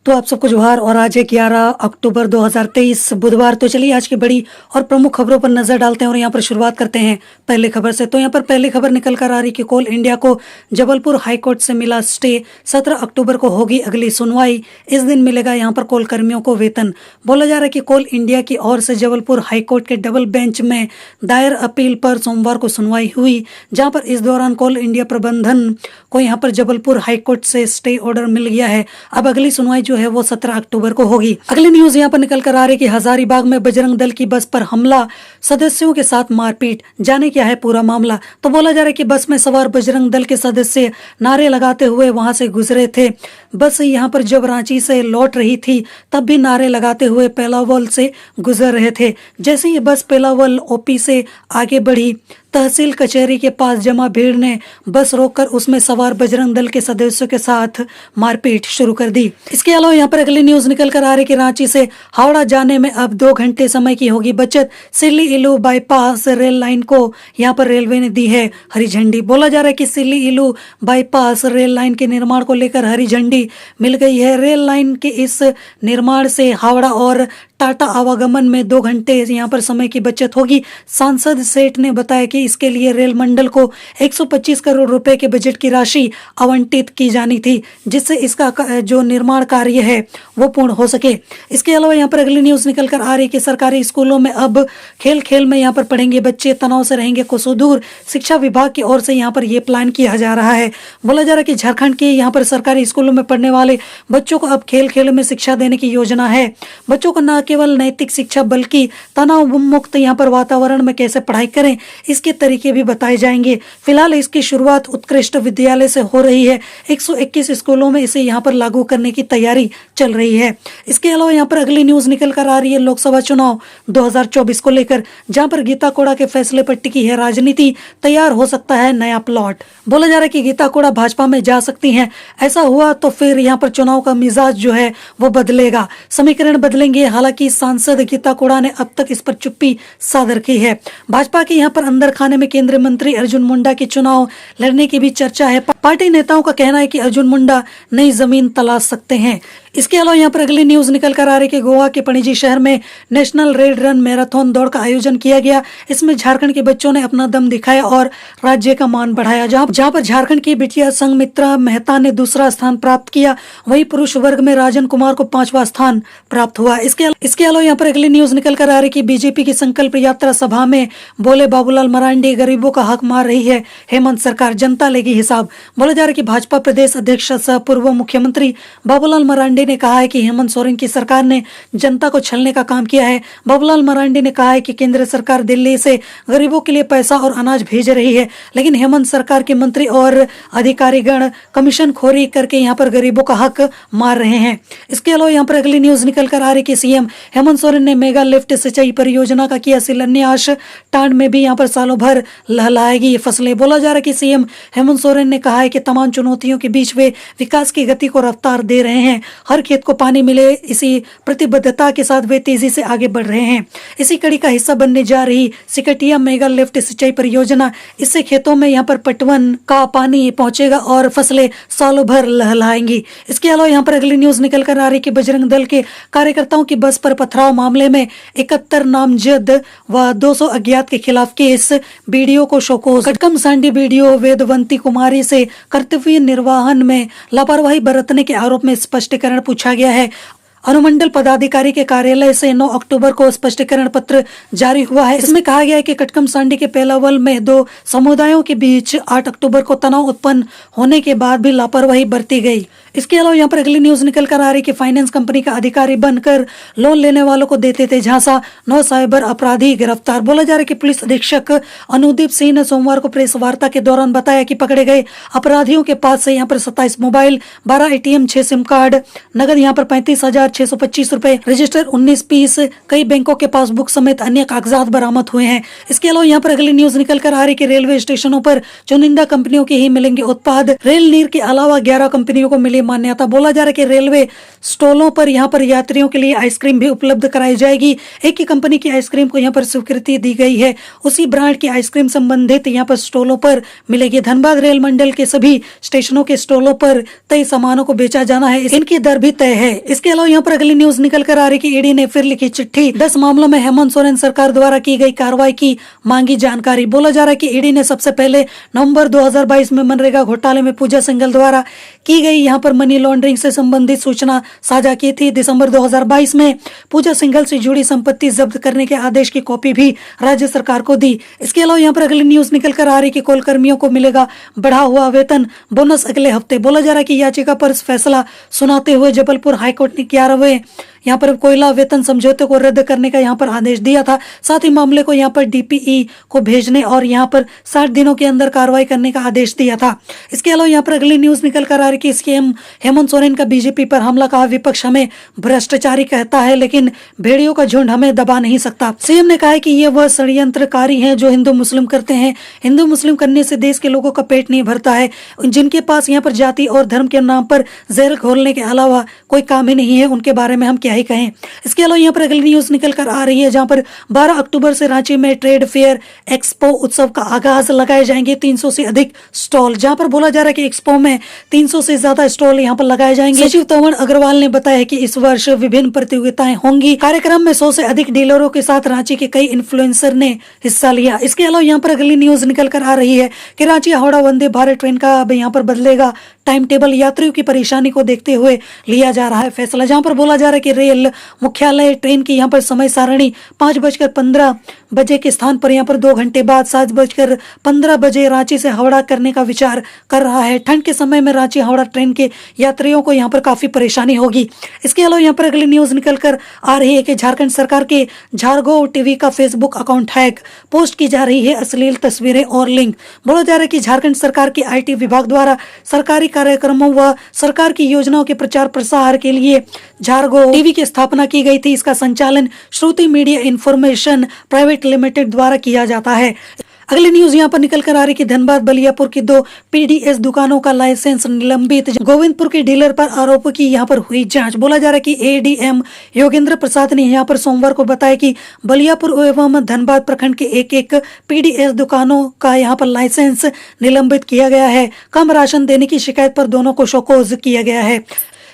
तो आप सबको जोहार। और आज है 11 अक्टूबर 2023 बुधवार। तो चलिए आज की बड़ी और प्रमुख खबरों पर नजर डालते हैं और यहाँ पर शुरुआत करते हैं पहले खबर से। तो यहाँ पर पहली खबर निकल कर आ रही कि कोल इंडिया को जबलपुर हाईकोर्ट से मिला स्टे। 17 अक्टूबर को होगी अगली सुनवाई। इस दिन मिलेगा यहाँ पर कोल कर्मियों को वेतन। बोला जा रहा है कि कोल इंडिया की ओर से जबलपुर हाईकोर्ट के डबल बेंच में दायर अपील पर सोमवार को सुनवाई हुई, जहाँ पर इस दौरान कोल इंडिया प्रबंधन को यहाँ पर जबलपुर हाईकोर्ट से स्टे ऑर्डर मिल गया है। अब अगली सुनवाई जो है वो 17 अक्टूबर को होगी। अगली न्यूज यहाँ पर निकल कर आ रही कि हजारीबाग में बजरंग दल की बस पर हमला, सदस्यों के साथ मारपीट। जाने क्या है पूरा मामला। तो बोला जा रहा है कि बस में सवार बजरंग दल के सदस्य नारे लगाते हुए वहां से गुजरे थे। बस यहाँ पर जब रांची से लौट रही थी तब भी नारे लगाते हुए पेलावल से गुजर रहे थे। जैसे ही बस पेलावल ओपी से आगे बढ़ी, तहसील कचहरी के पास जमा भीड़ ने बस रोककर उसमें सवार बजरंग दल के सदस्यों के साथ मारपीट शुरू कर दी। इसके अलावा यहाँ पर अगली न्यूज निकल कर आ रही कि रांची से हावड़ा जाने में अब 2 घंटे समय की होगी बचत। सिल्ली इलू बाईपास रेल लाइन को यहाँ पर रेलवे ने दी है हरी झंडी। बोला जा रहा है कि सिल्ली इलू बाईपास रेल लाइन के निर्माण को लेकर हरी झंडी मिल गई है। रेल लाइन के इस निर्माण से हावड़ा और टाटा आवागमन में 2 घंटे यहाँ पर समय की बचत होगी। सांसद सेठ ने बताया कि इसके लिए रेल मंडल को 125 करोड़ रुपए के बजट की राशि आवंटित की जानी थी, जिससे इसका जो निर्माण कार्य है वो पूर्ण हो सके। इसके अलावा यहाँ पर अगली न्यूज निकल कर आ रही कि सरकारी स्कूलों में अब खेल खेल में यहाँ पर पढ़ेंगे बच्चे, तनाव से रहेंगे कोसों दूर। शिक्षा विभाग की ओर से यहाँ पर ये प्लान किया जा रहा है। बोला जा रहा है कि झारखंड के यहाँ पर सरकारी स्कूलों में पढ़ने वाले बच्चों को अब खेल खेल में शिक्षा देने की योजना है। बच्चों को न केवल नैतिक शिक्षा बल्कि तनाव मुक्त यहाँ पर वातावरण में कैसे पढ़ाई करें इसके तरीके भी बताए जाएंगे। फिलहाल इसकी शुरुआत उत्कृष्ट विद्यालय से हो रही है। 121 स्कूलों में इसे यहाँ पर लागू करने की तैयारी चल रही है। इसके अलावा यहाँ पर अगली न्यूज निकल कर आ रही है लोकसभा चुनाव 2024 को लेकर, जहाँ पर गीता कोड़ा के फैसले पर टिकी है राजनीति। तैयार हो सकता है नया प्लॉट। बोला जा रहा है कि गीता कोड़ा भाजपा में जा सकती हैं। ऐसा हुआ तो फिर यहाँ पर चुनाव का मिजाज जो है वो बदलेगा, समीकरण बदलेंगे। हालांकि सांसद गीता कोड़ा ने अब तक इस पर चुप्पी साध रखी है। भाजपा के यहाँ पर अंदर खाने में केंद्रीय मंत्री अर्जुन मुंडा के चुनाव लड़ने की भी चर्चा है। पार्टी नेताओं का कहना है कि अर्जुन मुंडा नई जमीन तलाश सकते हैं। इसके अलावा यहाँ पर अगली न्यूज निकल कर आ रही कि गोवा के पणजी शहर में नेशनल रेड रन मैराथन दौड़ का आयोजन किया गया। इसमें झारखंड के बच्चों ने अपना दम दिखाया और राज्य का मान बढ़ाया। जहाँ पर झारखंड की बिटिया संघमित्रा मेहता ने दूसरा स्थान प्राप्त किया, वहीं पुरुष वर्ग में राजन कुमार को 5वां स्थान प्राप्त हुआ। इसके अलावा यहाँ पर अगली न्यूज निकल कर आ रही कि बीजेपी की संकल्प यात्रा सभा में बोले बाबूलाल मरांडी, गरीबों का हक मार रही है हेमंत सरकार, जनता लेगी हिसाब। बोला जा रहा है कि भाजपा प्रदेश अध्यक्ष सह पूर्व मुख्यमंत्री बाबूलाल मरांडी ने कहा है कि हेमंत सोरेन की सरकार ने जनता को छलने का काम किया है। बाबूलाल मरांडी ने कहा है कि केंद्र सरकार दिल्ली से गरीबों के लिए पैसा और अनाज भेज रही है, लेकिन हेमंत सरकार के मंत्री और अधिकारीगण कमीशन खोरी करके यहाँ पर गरीबों का हक मार रहे हैं। इसके अलावा यहाँ पर अगली न्यूज निकल कर आ रही कि सीएम हेमंत सोरेन ने मेगा लिफ्ट सिंचाई परियोजना का किया शिलान्यास। टांड में भी यहाँ पर सालों भर लहलाएगी ये फसलें। बोला जा रहा है कि सीएम हेमंत सोरेन ने कहा है कि तमाम चुनौतियों के बीच वे विकास की गति को रफ्तार दे रहे हैं। हर खेत को पानी मिले, इसी प्रतिबद्धता के साथ वे तेजी से आगे बढ़ रहे हैं। इसी कड़ी का हिस्सा बनने जा रही सिकटिया मेगा लिफ्ट सिंचाई परियोजना, इससे खेतों में यहाँ पर पटवन का पानी पहुंचेगा और फसलें सालों भर लहलाएंगी। इसके अलावा यहाँ पर अगली न्यूज निकल कर आ रही कि बजरंग दल के कार्यकर्ताओं की बस पर पथराव मामले में 71 नामजद व 200 अज्ञात के खिलाफ केस। बीडीओ को शोकोज। कटकम सांडी बीडीओ वेदवंती कुमारी से कर्तव्य निर्वहन में लापरवाही बरतने के आरोप में स्पष्टीकरण पूछा गया है। अनुमंडल पदाधिकारी के कार्यालय से 9 अक्टूबर को स्पष्टीकरण पत्र जारी हुआ है। इसमें कहा गया है कि कटकम सांडी के पेलावल में 2 समुदायों के बीच 8 अक्टूबर को तनाव उत्पन्न होने के बाद भी लापरवाही बरती गई। इसके अलावा यहाँ पर अगली न्यूज निकल कर आ रही कि फाइनेंस कंपनी का अधिकारी बनकर लोन लेने वालों को देते थे झांसा, 9 साइबर अपराधी गिरफ्तार। बोला जा रहा है कि पुलिस अधीक्षक अनुदीप सिंह ने सोमवार को प्रेस वार्ता के दौरान बताया कि पकड़े गए अपराधियों के पास से यहाँ पर 27 मोबाइल, 12 एटीएम, 6 सिम कार्ड, नगद यहाँ पर 35,625 रुपए, रजिस्टर 19 पीस, कई बैंकों के पासबुक समेत अन्य कागजात बरामद हुए हैं। इसके अलावा यहाँ पर अगली न्यूज निकल कर आ रही कि रेलवे स्टेशनों पर चुनिंदा कंपनियों के ही मिलेंगे उत्पाद। रेल नीर के अलावा 11 कंपनियों को मिली मान्यता। बोला जा रहा है कि रेलवे स्टॉलों पर यहाँ पर यात्रियों के लिए आइसक्रीम भी उपलब्ध कराई जाएगी। एक ही कंपनी की आइसक्रीम को यहाँ पर स्वीकृति दी गई है, उसी ब्रांड की आइसक्रीम संबंधित यहाँ पर स्टॉलों पर मिलेगी। धनबाद रेल मंडल के सभी स्टेशनों के स्टॉलों पर तय सामानों को बेचा जाना है, इनकी दर भी तय है। इसके अलावा यहाँ पर अगली न्यूज निकल कर आ रही कि ईडी ने फिर लिखी चिट्ठी, 10 मामलों में हेमंत सोरेन सरकार द्वारा की गई कार्रवाई की मांगी जानकारी। बोला जा रहा है कि ईडी ने सबसे पहले नवंबर 2022 में मनरेगा घोटाले में पूजा सिंघल द्वारा की गई यहाँ पर मनी लॉन्ड्रिंग से संबंधित सूचना साझा की थी। दिसंबर 2022 में पूजा सिंघल से जुड़ी संपत्ति जब्त करने के आदेश की कॉपी भी राज्य सरकार को दी। इसके अलावा यहाँ पर अगली न्यूज निकल कर आ रही कि कोल कर्मियों को मिलेगा बढ़ा हुआ वेतन बोनस अगले हफ्ते। बोला जा रहा है कि याचिका पर फैसला सुनाते हुए जबलपुर हाईकोर्ट ने 11वें यहाँ पर कोयला वेतन समझौते को रद्द करने का यहाँ पर आदेश दिया था। साथ ही मामले को यहाँ पर डीपीई को भेजने और यहाँ पर 60 दिनों के अंदर कार्रवाई करने का आदेश दिया था। इसके अलावा यहाँ पर अगली न्यूज निकल कर आ रही कि सीएम हेमंत सोरेन का बीजेपी पर हमला, कहा विपक्ष हमें भ्रष्टाचारी कहता है लेकिन भेड़ियों का झुंड हमें दबा नहीं सकता। सीएम ने कहा है कि ये वह षड्यंत्रकारी हैं जो हिंदू मुस्लिम करते हैं। हिंदू मुस्लिम करने से देश के लोगों का पेट नहीं भरता है, जिनके पास यहाँ पर जाति और धर्म के नाम पर जहर घोलने के अलावा कोई काम ही नहीं है, उनके बारे में हम क्या ही कहें। इसके अलावा यहाँ पर अगली न्यूज निकल कर आ रही है जहां पर 12 अक्टूबर से रांची में ट्रेड फेयर एक्सपो उत्सव का आगाज, लगाए जाएंगे 300 से अधिक स्टॉल। जहां पर बोला जा रहा है कि एक्सपो में 300 से ज्यादा स्टॉल यहाँ पर लगाए जाएंगे। सचिव तवन अग्रवाल ने बताया कि इस वर्ष विभिन्न प्रतियोगिताएं होंगी। कार्यक्रम में 100 से अधिक डीलरों के साथ रांची के कई इन्फ्लुएंसर ने हिस्सा लिया। इसके अलावा यहाँ पर अगली न्यूज निकल कर आ रही है कि रांची हावड़ा वंदे भारत ट्रेन का अब यहाँ पर बदलेगा टाइम टेबल। यात्रियों की परेशानी को देखते हुए लिया जा रहा है फैसला। जहां पर बोला जा रहा है कि रेल मुख्यालय ट्रेन की यहाँ पर समय सारणी 5:15 बजे के स्थान पर यहाँ पर 2 घंटे बाद 7:15 बजे रांची से हावड़ा करने का विचार कर रहा है। ठंड के समय में रांची हावड़ा ट्रेन के यात्रियों को यहाँ पर काफी परेशानी होगी। इसके अलावा यहाँ पर अगली न्यूज निकल कर आ रही है कि झारखंड सरकार के झारगो टीवी का फेसबुक अकाउंट हैक, पोस्ट की जा रही है अश्लील तस्वीरें और लिंक। बोला जा रहा है कि झारखंड सरकार के आईटी विभाग द्वारा सरकारी कार्यक्रमों व सरकार की योजनाओं के प्रचार प्रसार के लिए झारगो टीवी की स्थापना की गई थी। इसका संचालन श्रुति मीडिया इंफॉर्मेशन प्राइवेट लिमिटेड द्वारा किया जाता है। अगली न्यूज यहाँ पर निकल कर आ रही कि धनबाद बलियापुर की 2 पीडीएस दुकानों का लाइसेंस निलंबित। गोविंदपुर के डीलर पर आरोपों की यहाँ पर हुई जांच। बोला जा रहा है कि एडीएम योगेंद्र प्रसाद ने यहाँ पर सोमवार को बताया कि बलियापुर एवं धनबाद प्रखंड के एक पीडीएस दुकानों का यहाँ पर लाइसेंस निलंबित किया गया है। कम राशन देने की शिकायत पर दोनों को शोकॉज किया गया है।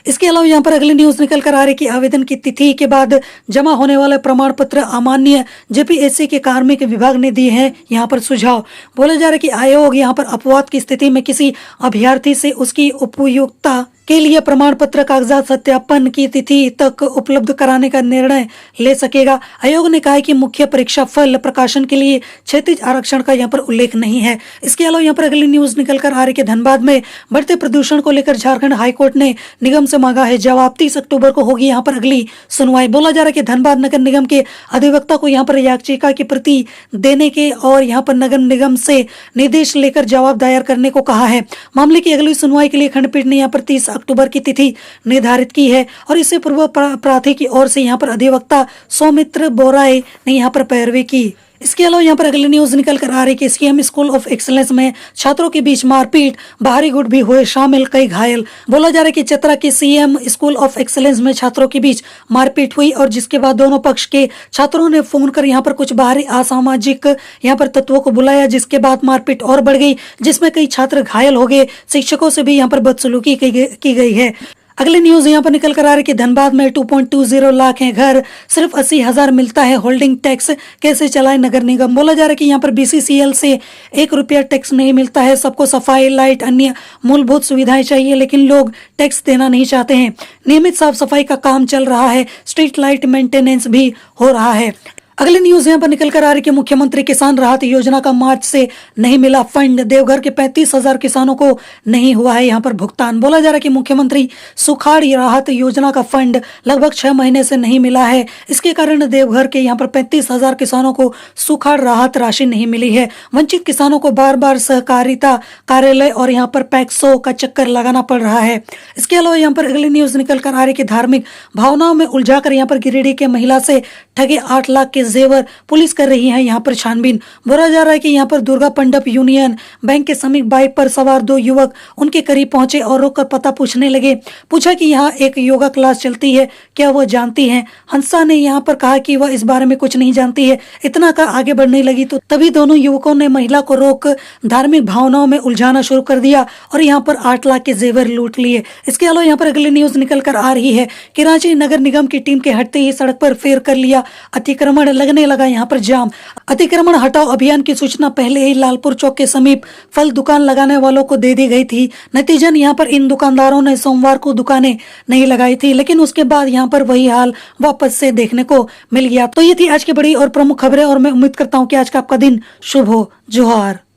इसके अलावा यहाँ पर अगली न्यूज निकल कर आ रही कि आवेदन की तिथि के बाद जमा होने वाले प्रमाण पत्र अमान्य, जेपीएससी के कार्मिक विभाग ने दिए हैं यहाँ पर सुझाव। बोला जा रहा है कि आयोग यहाँ पर अपवाद की स्थिति में किसी अभ्यर्थी से उसकी उपयुक्तता के लिए प्रमाण पत्र कागजात सत्यापन की तिथि तक उपलब्ध कराने का निर्णय ले सकेगा। आयोग ने कहा है कि मुख्य परीक्षा फल प्रकाशन के लिए क्षैतिज आरक्षण का यहाँ पर उल्लेख नहीं है। इसके अलावा यहाँ पर अगली न्यूज निकल कर आ रही कि धनबाद में बढ़ते प्रदूषण को लेकर झारखंड हाईकोर्ट ने निगम से मांगा है जवाब। 30 अक्टूबर को होगी यहाँ पर अगली सुनवाई। बोला जा रहा है कि धनबाद नगर निगम के अधिवक्ता को यहाँ पर याचिका की प्रति देने के और यहाँ पर नगर निगम से निर्देश लेकर जवाब दायर करने को कहा है। मामले की अगली सुनवाई के लिए खंडपीठ ने यहाँ पर 30 अक्टूबर की तिथि निर्धारित की है और इससे पूर्व प्रार्थी की ओर से यहाँ पर अधिवक्ता सौमित्र बोराय ने यहाँ पर पैरवी की। इसके अलावा यहाँ पर अगली न्यूज निकल कर आ रही कि सीएम स्कूल ऑफ एक्सीलेंस में छात्रों के बीच मारपीट, बाहरी गुट भी हुए शामिल, कई घायल। बोला जा रहा है कि चतरा के सीएम स्कूल ऑफ एक्सीलेंस में छात्रों के बीच मारपीट हुई और जिसके बाद दोनों पक्ष के छात्रों ने फोन कर यहाँ पर कुछ बाहरी असामाजिक यहाँ पर तत्वों को बुलाया, जिसके बाद मारपीट और बढ़ गई, जिसमें कई छात्र घायल हो गए। शिक्षकों से भी यहाँ पर बदसलूकी की गई है। अगली न्यूज यहाँ पर निकल कर आ रही कि धनबाद में 2.20 लाख है घर, सिर्फ 80,000 मिलता है होल्डिंग टैक्स, कैसे चलाए नगर निगम। बोला जा रहा है कि यहाँ पर बीसीसीएल से 1 रुपया टैक्स नहीं मिलता है। सबको सफाई, लाइट, अन्य मूलभूत सुविधाएं चाहिए लेकिन लोग टैक्स देना नहीं चाहते हैं। नियमित साफ सफाई का काम चल रहा है, स्ट्रीट लाइट मेंटेनेंस भी हो रहा है। अगली न्यूज यहाँ पर निकल कर आ रही कि मुख्यमंत्री किसान राहत योजना का मार्च से नहीं मिला फंड। देवघर के 35,000 किसानों को नहीं हुआ है यहाँ पर भुगतान। बोला जा रहा है कि मुख्यमंत्री सुखाड़ राहत योजना का फंड लगभग 6 महीने से नहीं मिला है। इसके कारण देवघर के यहाँ पर 35,000 किसानों को सुखाड़ राहत राशि नहीं मिली है। वंचित किसानों को बार बार सहकारिता कार्यालय और यहाँ पर पैक्सो का चक्कर लगाना पड़ रहा है। इसके अलावा यहाँ पर अगली न्यूज निकल कर आ रही कि धार्मिक भावनाओं में उलझाकर यहाँ पर गिरिडीह के महिला से ठगे 8 लाख के जेवर पुलिस कर रही है यहाँ पर छानबीन। बोला जा रहा है कि यहाँ पर दुर्गा मंडप यूनियन बैंक के समीप बाइक पर सवार दो युवक उनके करीब पहुंचे और रोककर पता पूछने लगे। पूछा कि यहाँ एक योगा क्लास चलती है, क्या वह जानती हैं? हंसा ने यहाँ पर कहा कि वह इस बारे में कुछ नहीं जानती है। इतना कर आगे बढ़ने लगी तो तभी दोनों युवकों ने महिला को रोक धार्मिक भावनाओं में उलझाना शुरू कर दिया और यहाँ पर 8 लाख के जेवर लूट लिए। इसके अलावा यहाँ पर अगली न्यूज निकल कर आ रही है कि रांची नगर निगम की टीम के हटते ही सड़क पर फेर कर लिया अतिक्रमण, लगने लगा यहाँ पर जाम। अतिक्रमण हटाओ अभियान की सूचना पहले ही लालपुर चौक के समीप फल दुकान लगाने वालों को दे दी गई थी। नतीजन यहाँ पर इन दुकानदारों ने सोमवार को दुकानें नहीं लगाई थी, लेकिन उसके बाद यहाँ पर वही हाल वापस से देखने को मिल गया। तो ये थी आज की बड़ी और प्रमुख खबरें और मैं उम्मीद करता हूँ कि आज का आपका दिन शुभ हो। जोहार।